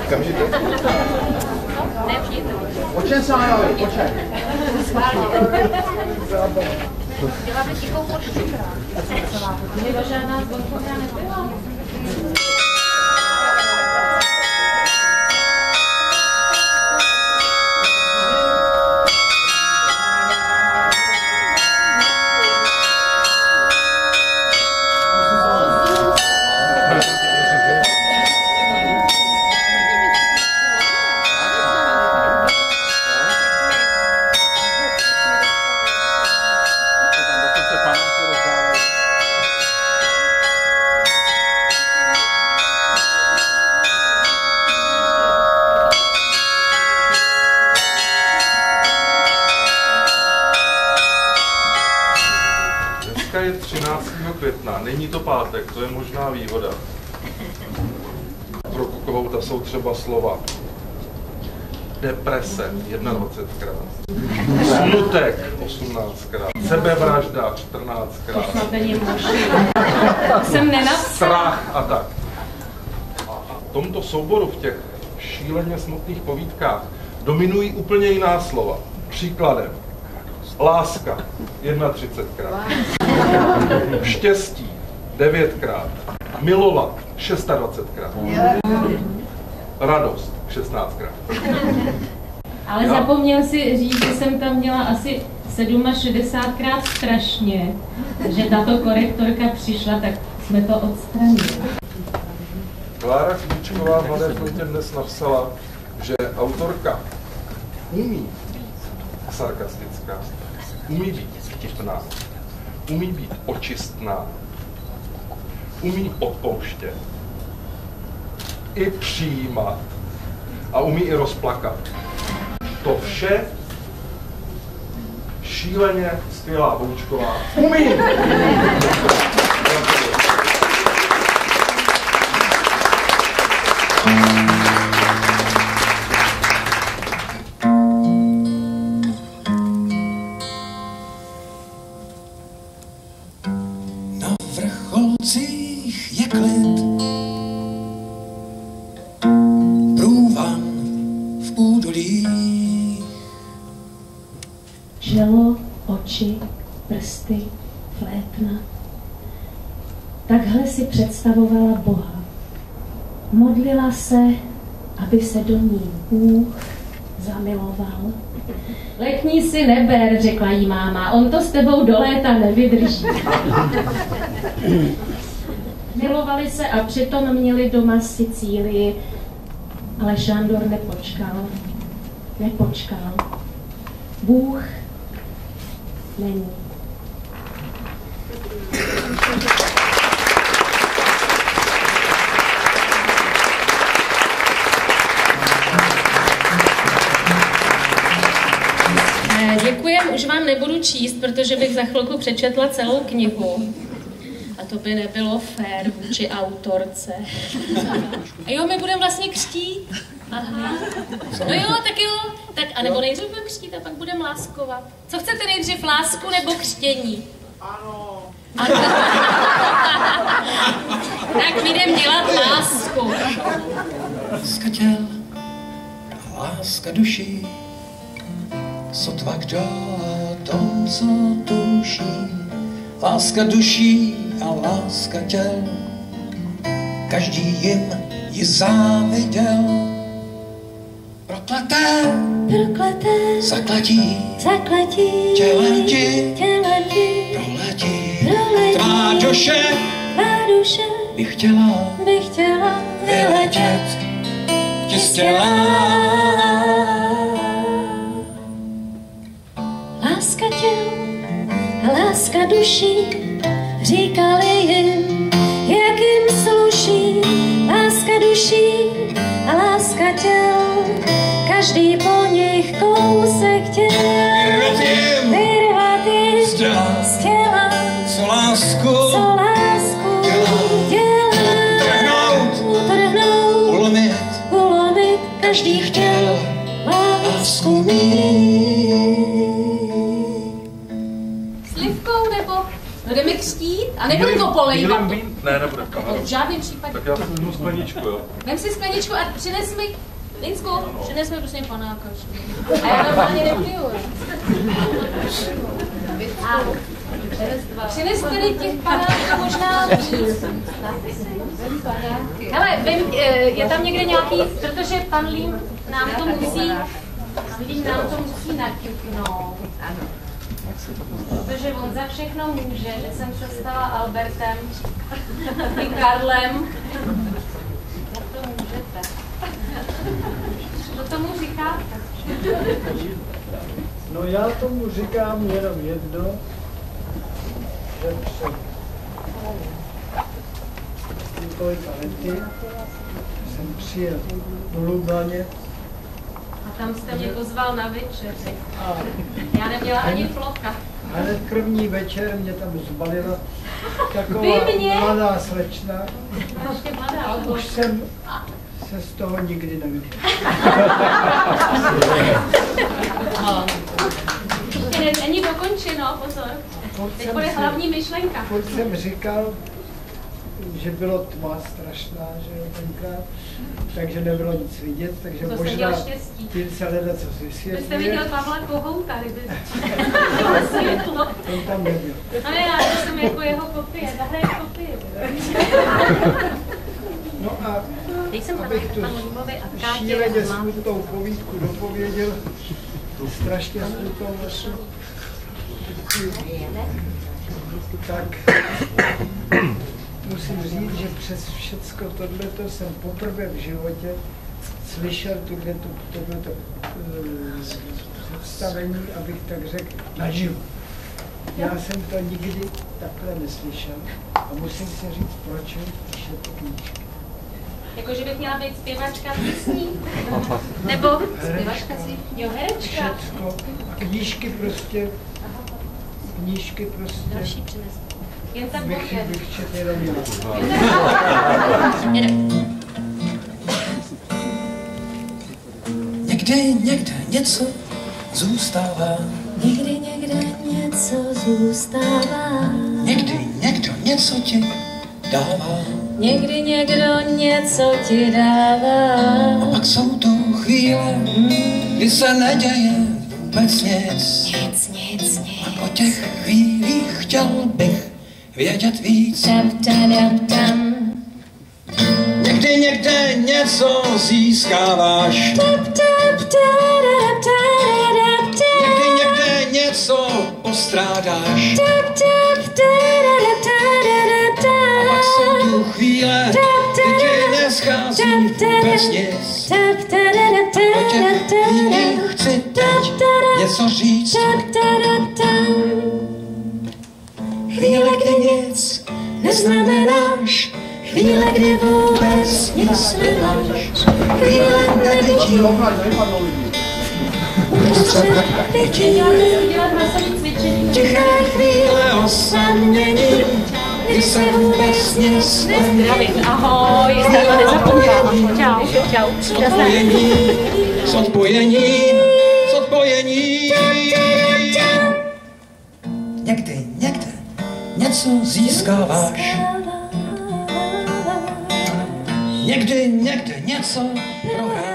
Okamžitě. O čem se mají? O čem? Děláme tichou počtu. Nebyla žádná zvonka, nebyla. Je 13. května, není to pátek, to je možná výhoda. Pro Kohouta jsou třeba slova deprese 21krát, smutek 18krát, sebevražda 14krát, Jsem nenapsala. strach a tak. A v tomto souboru, v těch šíleně smutných povídkách, dominují úplně jiná slova. Příkladem. Láska 31krát, štěstí 9krát, milovat 26krát, radost 16krát. Ale zapomněl si říct, že jsem tam měla asi 67krát strašně, že tato korektorka přišla, tak jsme to odstranili. Klára Klíčková v Mladé frontě dnes napsala, že autorka umí být sarkastická, umí být vtipná, umí být očistná, umí odpouštět, i přijímat a umí i rozplakat. To vše šíleně skvělá Boučková umí! Vrcholcích je klid, průvan v údolí. Želo, oči, prsty, flétna. Takhle si představovala Boha. Modlila se, aby se do ní Bůh zamiloval. Lekni si neber, řekla jí máma, on to s tebou do léta nevydrží. Milovali se a přitom měli doma Sicílii, ale Šándor nepočkal. Bůh není. Děkujem, už vám nebudu číst, protože bych za chvilku přečetla celou knihu. A to by nebylo fér vůči autorce. A jo, my budeme vlastně křtít. Aha. No jo, tak jo. Tak, a nebo nejdřív budeme křtít a pak budeme láskovat. Co chcete nejdřív, lásku nebo křtění? Ano. Tak my jdeme dělat lásku. Láska těl a láska duší, sotva kdo tom, co tuší. Láska duší a láska těl, každý jim ji záviděl. Prokleté, zaklatí, těla ti, proletí. Tvá duše by chtěla vyletět ti z těla. Láska těl a láska duší, říkali jim, jak jim sluší. Láska duší a láska těl, každý po nich kousek chtěl. Vyrvat jim z těla, co lásku dělá, utrhnout, ulomit, každý chtěl lásku mít. Slivkou nebo jdeme křtít? A nebo to polejvat? Ne, nebude v kameru. V žádném případě. Tak já si vezmu skleničku, jo. Vem si skleničku a přines mi, Linsku, přines mi prosím panáka. A já normálně nepiju. A přines tady těch panáků možná víc. Hele, je tam někde nějaký, protože pan Lím nám to musí naťuknout. Protože on za všechno může, že jsem se stala Albertem i Karlem. Jak to můžete? Co tomu říkáte? No já tomu říkám jenom jedno, že před několika lety jsem přijel do Lubaně. A tam jste mě pozval na večeři. Já neměla ani floka. Hned první večer mě tam zbalila taková mladá slečna. A už jsem se z toho nikdy neviděl. Ještě není dokončeno, pozor. Teď bude hlavní myšlenka. Pokud jsem říkal, že bylo tma strašná, že jo, tenkrát, takže nebylo nic vidět, takže to možná tím se leda, co si vysvětluje. Vy jste viděl Pavla Kohouta, kdyby světlo. On tam nebyl. No já jsem jako jeho kopie, zahraje kopie. No a abych tu šíleně smutnou povídku dopověděl, strašně smutnou vaši, tak musím říct, že přes všecko tohleto jsem poprvé v životě slyšel tohleto představení, abych tak řekl, naživo. Já jsem to nikdy takhle neslyšel a musím si říct, proč píšete knížky. Jako, že bych měla být zpěvačka písní? Nebo zpěvačka si? Jo, herečka. Všecko. Knížky prostě. Další přines. Jen tak bych četl jenom Někde něco zůstává. Někdy někde něco zůstává. Někdy někdo něco ti dává. Někdy někdo něco ti dává. A pak jsou tu chvíle, kdy se neděje vůbec nic. Nic. A o těch chvílích chtěl bych vědět víc. Tam. Někdy někde něco získáváš. Někdy někde něco postrádáš. A pak jsou tu chvíle, kdy ti neschází vůbec nic. O těch chvílích chci teď něco říct. Chvíle, kdy nic neznamenáš. Chvíle, kdy vůbec nic nemáš. Chvíle, kdy ti uprostřed lidí. Tiché chvíle osamění, kdy se vůbec nic nemění. Ahoj, jste to nezapomněla. Čau. Zodpojení. Někde něco získáváš. Někde něco prohráváš.